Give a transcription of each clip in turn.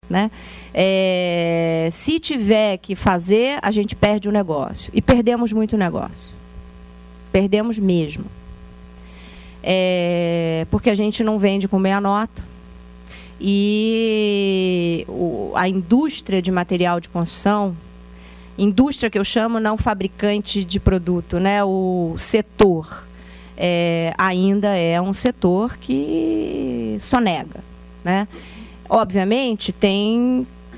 né? Se tiver que fazer, a gente perde o negócio. E perdemos muito negócio. Perdemos mesmo. Porque a gente não vende com meia nota. E a indústria de material de construção, indústria que eu chamo, não fabricante de produto, né? O setor ainda é um setor que sonega, né? Obviamente,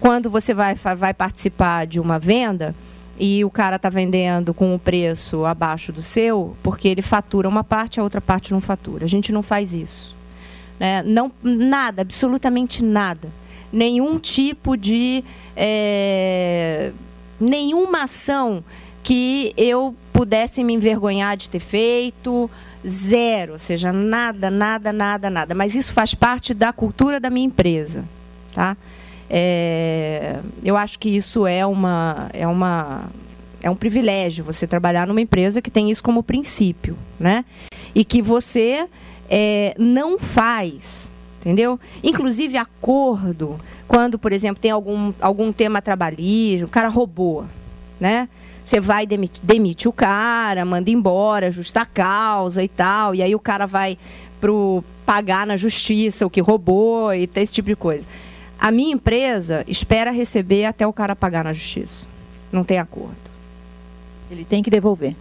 quando você vai participar de uma venda e o cara está vendendo com o preço abaixo do seu, porque ele fatura uma parte, a outra parte não fatura. A gente não faz isso, né? Não, nada, absolutamente nada. Nenhum tipo de... nenhuma ação que eu pudesse me envergonhar de ter feito, zero, ou seja, nada, nada, nada, nada. Mas isso faz parte da cultura da minha empresa, tá? Eu acho que isso é um privilégio, você trabalhar numa empresa que tem isso como princípio, né? E que você não faz, entendeu? Inclusive acordo, quando, por exemplo, tem algum tema trabalhista, o cara roubou, né? Você vai, demite o cara, manda embora, justa causa e tal, e aí o cara vai pagar na justiça o que roubou e esse tipo de coisa. A minha empresa espera receber até o cara pagar na justiça. Não tem acordo. Ele tem que devolver.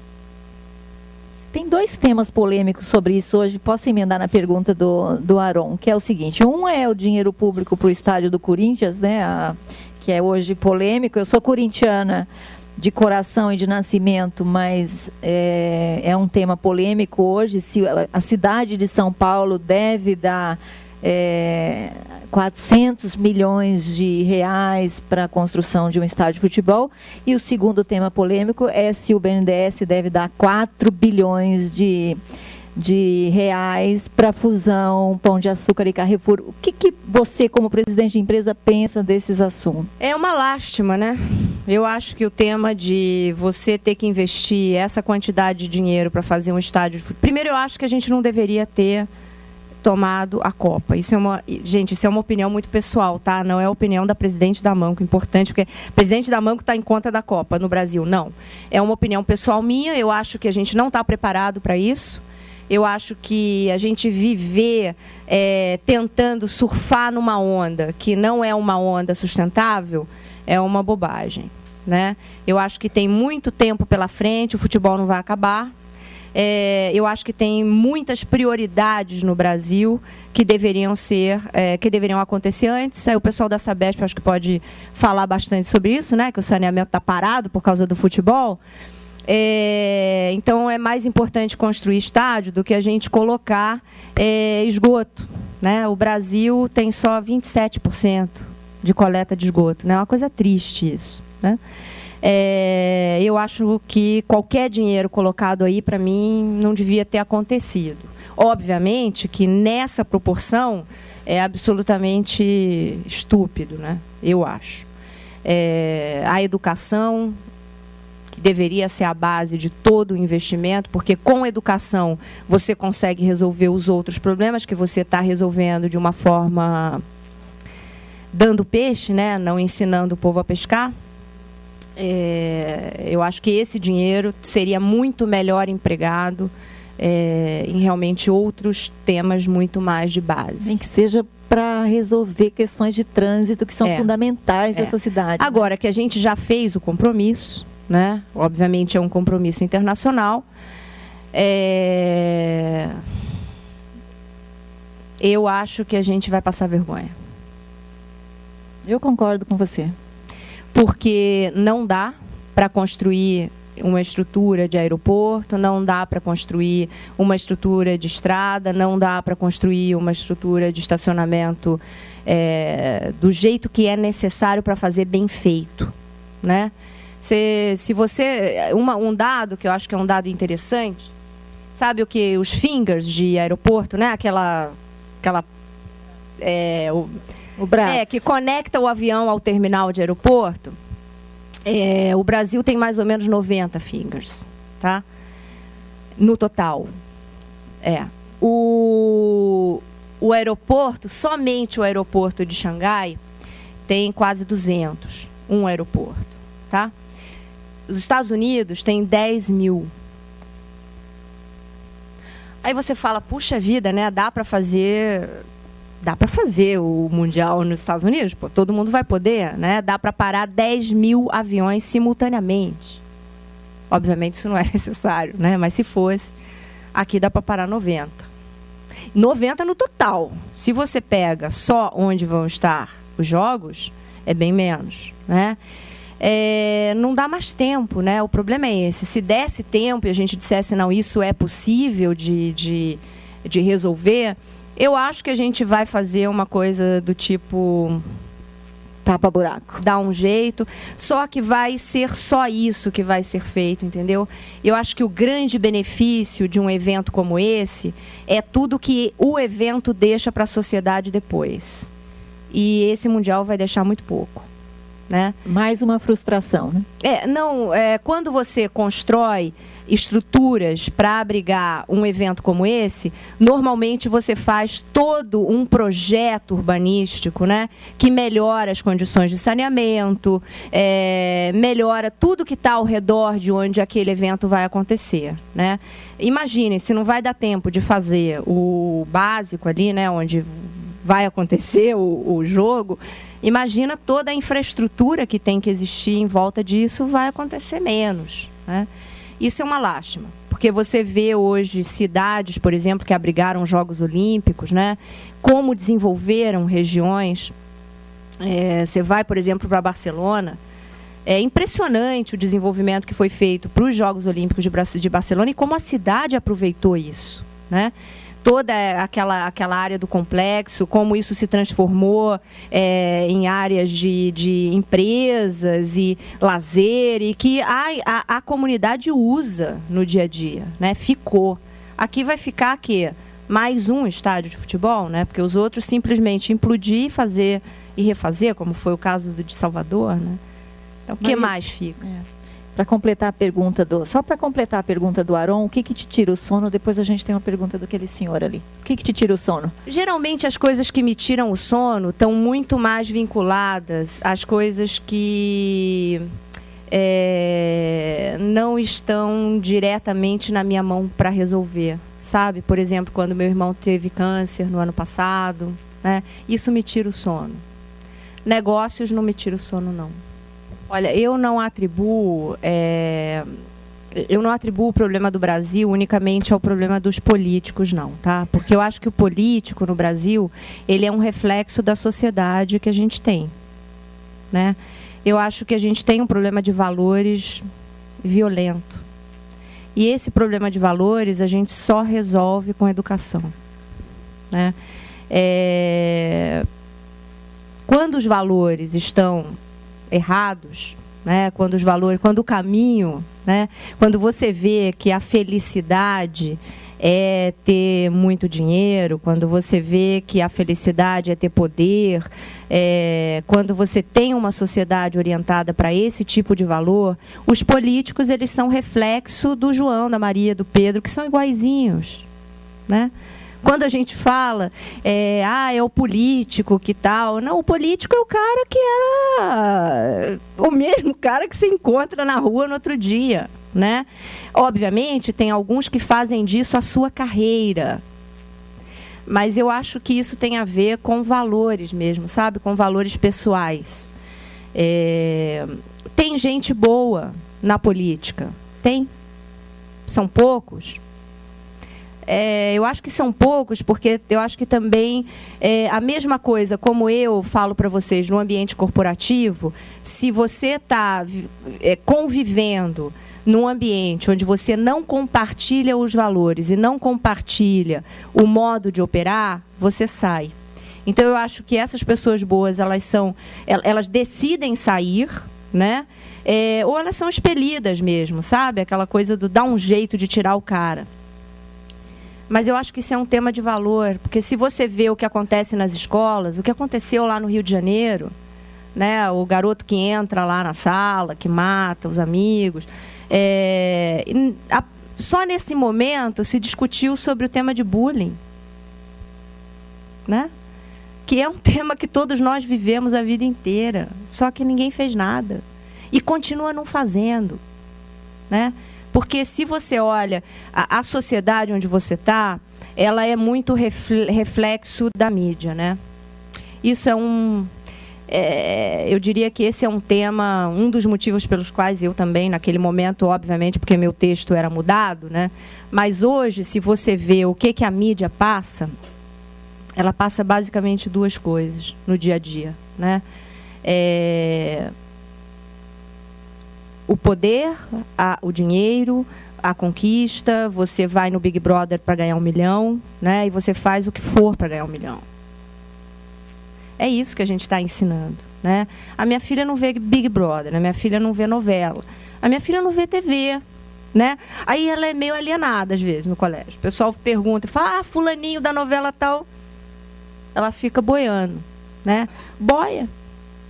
Tem 2 temas polêmicos sobre isso hoje. Posso emendar na pergunta do Aron, que é o seguinte. Um é o dinheiro público para o estádio do Corinthians, né, que é hoje polêmico. Eu sou corintiana de coração e de nascimento, mas é um tema polêmico hoje. Se a cidade de São Paulo deve dar 400 milhões de reais para a construção de um estádio de futebol. E o segundo tema polêmico é se o BNDES deve dar 4 bilhões de reais para a fusão Pão de Açúcar e Carrefour. O que você, como presidente de empresa, pensa desses assuntos? É uma lástima, né? Eu acho que o tema de você ter que investir essa quantidade de dinheiro para fazer um estádio de futebol... Primeiro, eu acho que a gente não deveria ter tomado a Copa. Gente, isso é uma opinião muito pessoal, tá? Não é a opinião da presidente da Amanco, importante, porque a presidente da Amanco está em conta da Copa no Brasil. Não. É uma opinião pessoal minha, eu acho que a gente não está preparado para isso. Eu acho que a gente viver tentando surfar numa onda que não é uma onda sustentável é uma bobagem, né? Eu acho que tem muito tempo pela frente, o futebol não vai acabar. Eu acho que tem muitas prioridades no Brasil que deveriam acontecer antes. Aí o pessoal da Sabesp acho que pode falar bastante sobre isso, né? Que o saneamento está parado por causa do futebol. Então é mais importante construir estádio do que a gente colocar esgoto, né? O Brasil tem só 27% de coleta de esgoto, né? É uma coisa triste isso, né? Eu acho que qualquer dinheiro colocado aí, para mim, não devia ter acontecido. Obviamente que nessa proporção é absolutamente estúpido, né? Eu acho. A educação, que deveria ser a base de todo o investimento, porque com educação você consegue resolver os outros problemas que você está resolvendo de uma forma dando peixe, né? Não ensinando o povo a pescar. Eu acho que esse dinheiro seria muito melhor empregado em realmente outros temas muito mais de base. Nem que seja para resolver questões de trânsito que são fundamentais dessa cidade. Agora, que a gente já fez o compromisso, né? Obviamente é um compromisso internacional. Eu acho que a gente vai passar vergonha. Eu concordo com você. Porque não dá para construir uma estrutura de aeroporto, não dá para construir uma estrutura de estrada, não dá para construir uma estrutura de estacionamento do jeito que é necessário para fazer bem feito, né? Se você... Um dado que eu acho que é um dado interessante, sabe o que? Os fingers de aeroporto, né? O braço. Que conecta o avião ao terminal de aeroporto. O Brasil tem mais ou menos 90 fingers, tá? No total. O aeroporto, somente o aeroporto de Xangai, tem quase 200, um aeroporto, tá? Os Estados Unidos têm 10 mil. Aí você fala, puxa vida, né? Dá para fazer o Mundial nos Estados Unidos? Pô, todo mundo vai poder, né? Dá para parar 10 mil aviões simultaneamente. Obviamente isso não é necessário, né? Mas se fosse, aqui dá para parar 90. 90 no total. Se você pega só onde vão estar os jogos, é bem menos, né? Não dá mais tempo, né? O problema é esse. Se desse tempo e a gente dissesse, não, isso é possível de resolver, eu acho que a gente vai fazer uma coisa do tipo... tapa-buraco. Dá um jeito, só que vai ser só isso que vai ser feito, entendeu? Eu acho que o grande benefício de um evento como esse é tudo que o evento deixa para a sociedade depois. E esse Mundial vai deixar muito pouco, né? Mais uma frustração, né? Quando você constrói estruturas para abrigar um evento como esse, normalmente você faz todo um projeto urbanístico, né, que melhora as condições de saneamento, melhora tudo que está ao redor de onde aquele evento vai acontecer, né? Imaginem, se não vai dar tempo de fazer o básico ali, né, onde vai acontecer o jogo, imagina toda a infraestrutura que tem que existir em volta disso, vai acontecer menos, né? Isso é uma lástima, porque você vê hoje cidades, por exemplo, que abrigaram os Jogos Olímpicos, né? Como desenvolveram regiões. Você vai, por exemplo, para Barcelona, é impressionante o desenvolvimento que foi feito para os Jogos Olímpicos de Barcelona e como a cidade aproveitou isso, né? Toda aquela área do complexo, como isso se transformou em áreas de empresas e lazer, e que a comunidade usa no dia a dia, né? Ficou. Aqui vai ficar quê? Mais um estádio de futebol, né? Porque os outros simplesmente implodir, fazer e refazer, como foi o caso de Salvador, né? Então, o que mais fica? Para completar a pergunta só para completar a pergunta do Aron, o que te tira o sono? Depois a gente tem uma pergunta daquele senhor ali. O que te tira o sono? Geralmente as coisas que me tiram o sono estão muito mais vinculadas às coisas que não estão diretamente na minha mão para resolver, sabe? Por exemplo, quando meu irmão teve câncer no ano passado, né? Isso me tira o sono. Negócios não me tira o sono, não. Olha, eu não atribuo o problema do Brasil unicamente ao problema dos políticos, não, tá? Porque eu acho que o político no Brasil, ele é um reflexo da sociedade que a gente tem, né? Eu acho que a gente tem um problema de valores violento. E esse problema de valores a gente só resolve com educação, né? Quando os valores estão errados, né? Quando o caminho, né? Quando você vê que a felicidade é ter muito dinheiro, quando você vê que a felicidade é ter poder, quando você tem uma sociedade orientada para esse tipo de valor, os políticos, eles são reflexo do João, da Maria, do Pedro, que são iguaizinhos, né? Quando a gente fala, é o político que tal. Não, o político é o cara que era o mesmo cara que se encontra na rua no outro dia, né? Obviamente, tem alguns que fazem disso a sua carreira. Mas eu acho que isso tem a ver com valores mesmo, sabe? Com valores pessoais. Tem gente boa na política? Tem. São poucos? Eu acho que são poucos, porque eu acho que também a mesma coisa, como eu falo para vocês no ambiente corporativo, se você está convivendo num ambiente onde você não compartilha os valores e não compartilha o modo de operar, você sai. Então, eu acho que essas pessoas boas, elas decidem sair, né? Ou elas são expelidas mesmo, sabe? Aquela coisa do dar um jeito de tirar o cara. Mas eu acho que isso é um tema de valor, porque se você vê o que acontece nas escolas, o que aconteceu lá no Rio de Janeiro, né, o garoto que entra lá na sala, que mata os amigos, só nesse momento se discutiu sobre o tema de bullying, né? que é um tema que todos nós vivemos a vida inteira, só que ninguém fez nada. E continua não fazendo, né? Porque se você olha a sociedade onde você está, ela é muito reflexo da mídia, né? Isso eu diria que esse é um tema, um dos motivos pelos quais eu também, naquele momento, obviamente, porque meu texto era mudado, né? Mas hoje, se você vê o que a mídia passa, ela passa basicamente duas coisas no dia a dia, né? O poder, o dinheiro, a conquista. Você vai no Big Brother para ganhar 1 milhão, né? E você faz o que for para ganhar 1 milhão. É isso que a gente está ensinando, né? A minha filha não vê Big Brother, a minha filha não vê novela, a minha filha não vê TV, né? Aí ela é meio alienada às vezes no colégio. O pessoal pergunta, fala, fulaninho da novela tal. Ela fica boiando, né? Boia,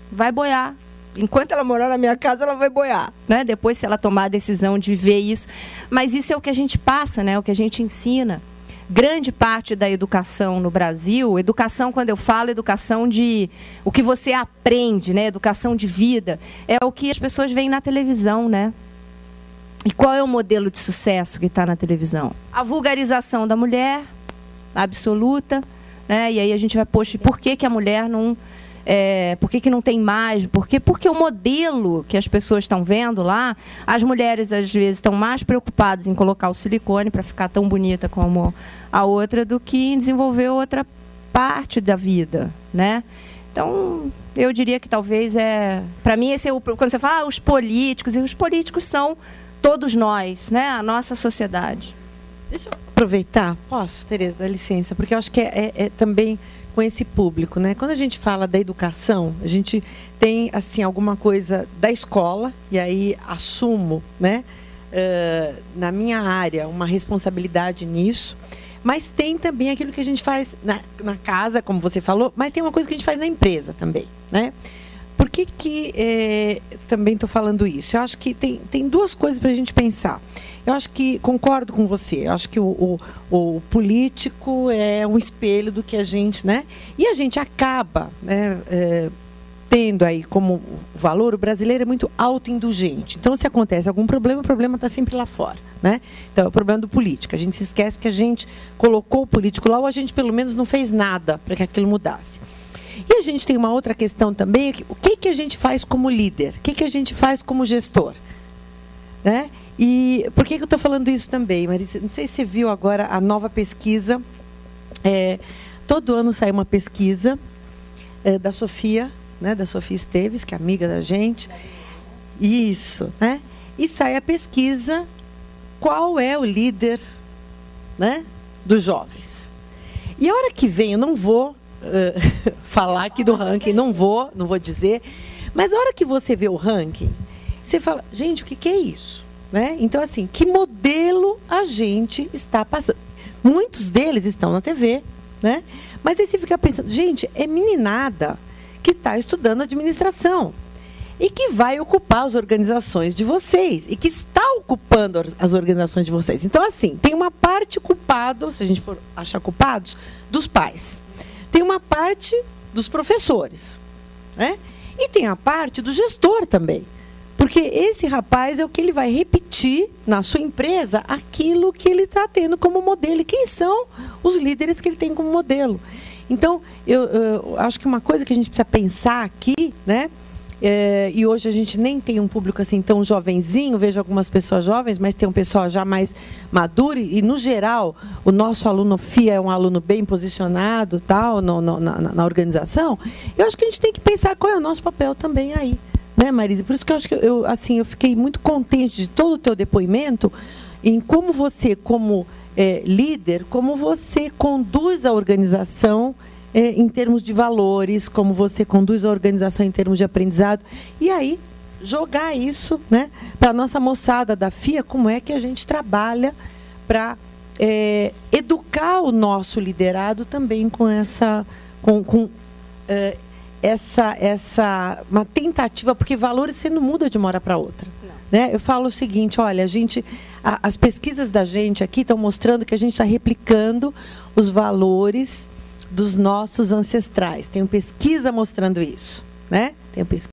vai boiar. Enquanto ela morar na minha casa, ela vai boiar, né? Depois, se ela tomar a decisão de ver isso. Mas isso é o que a gente passa, né? O que a gente ensina. Grande parte da educação no Brasil, educação, quando eu falo, educação de o que você aprende, né? Educação de vida, é o que as pessoas veem na televisão, né? E qual é o modelo de sucesso que está na televisão? A vulgarização da mulher, absoluta, né? E aí a gente vai, poxa, por que a mulher não... por que não tem mais? Porque o modelo que as pessoas estão vendo lá, as mulheres às vezes estão mais preocupadas em colocar o silicone para ficar tão bonita como a outra do que em desenvolver outra parte da vida, né? Então, eu diria que talvez para mim esse é quando você fala os políticos são todos nós, né? A nossa sociedade. Deixa eu aproveitar, posso, Tereza, dá licença, porque eu acho que é também com esse público, né? Quando a gente fala da educação, a gente tem assim alguma coisa da escola, e aí assumo, né, na minha área uma responsabilidade nisso, mas tem também aquilo que a gente faz na casa, como você falou, mas tem uma coisa que a gente faz na empresa também, né? Por que também estou falando isso? Eu acho que tem duas coisas para a gente pensar. Eu acho que, concordo com você, eu acho que o político é um espelho do que a gente, né? E a gente acaba, né, tendo aí como valor, o brasileiro é muito autoindulgente. Então, se acontece algum problema, o problema está sempre lá fora, né? Então, é o problema do político. A gente se esquece que a gente colocou o político lá, ou a gente, pelo menos, não fez nada para que aquilo mudasse. E a gente tem uma outra questão também, o que a gente faz como líder? O que a gente faz como gestor? Né? E por que eu estou falando isso também, Marisa? Não sei se você viu agora a nova pesquisa. Todo ano sai uma pesquisa da Sofia, né? Da Sofia Esteves, que é amiga da gente. Isso, né? E sai a pesquisa, qual é o líder, né, dos jovens. E a hora que vem, eu não vou falar aqui do ranking, não vou dizer, mas a hora que você vê o ranking, você fala, gente, o que é isso? Né? Então, assim, que modelo a gente está passando? Muitos deles estão na TV, né? Mas aí você fica pensando, gente, é meninada que está estudando administração e que vai ocupar as organizações de vocês e que está ocupando as organizações de vocês. Então, assim, tem uma parte culpada, se a gente for achar culpados, dos pais. Tem uma parte dos professores, né? E tem a parte do gestor também. Porque esse rapaz é o que ele vai repetir na sua empresa aquilo que ele está tendo como modelo. E quem são os líderes que ele tem como modelo? Então, eu acho que uma coisa que a gente precisa pensar aqui, né? E hoje a gente nem tem um público assim tão jovenzinho, vejo algumas pessoas jovens, mas tem um pessoal já mais maduro. E, no geral, o nosso aluno FIA é um aluno bem posicionado tal, na organização. Eu acho que a gente tem que pensar qual é o nosso papel também aí. Né, Marisa? Por isso que eu acho que eu fiquei muito contente de todo o teu depoimento em como você, como líder, como você conduz a organização em termos de valores, como você conduz a organização em termos de aprendizado. E aí, jogar isso, né, para a nossa moçada da FIA, como é que a gente trabalha para educar o nosso liderado também com essa... uma tentativa, porque valores você não muda de uma hora para outra. Né? Eu falo o seguinte, olha, as pesquisas da gente aqui estão mostrando que a gente está replicando os valores dos nossos ancestrais. Tem pesquisa mostrando isso, né? Tem pesquisa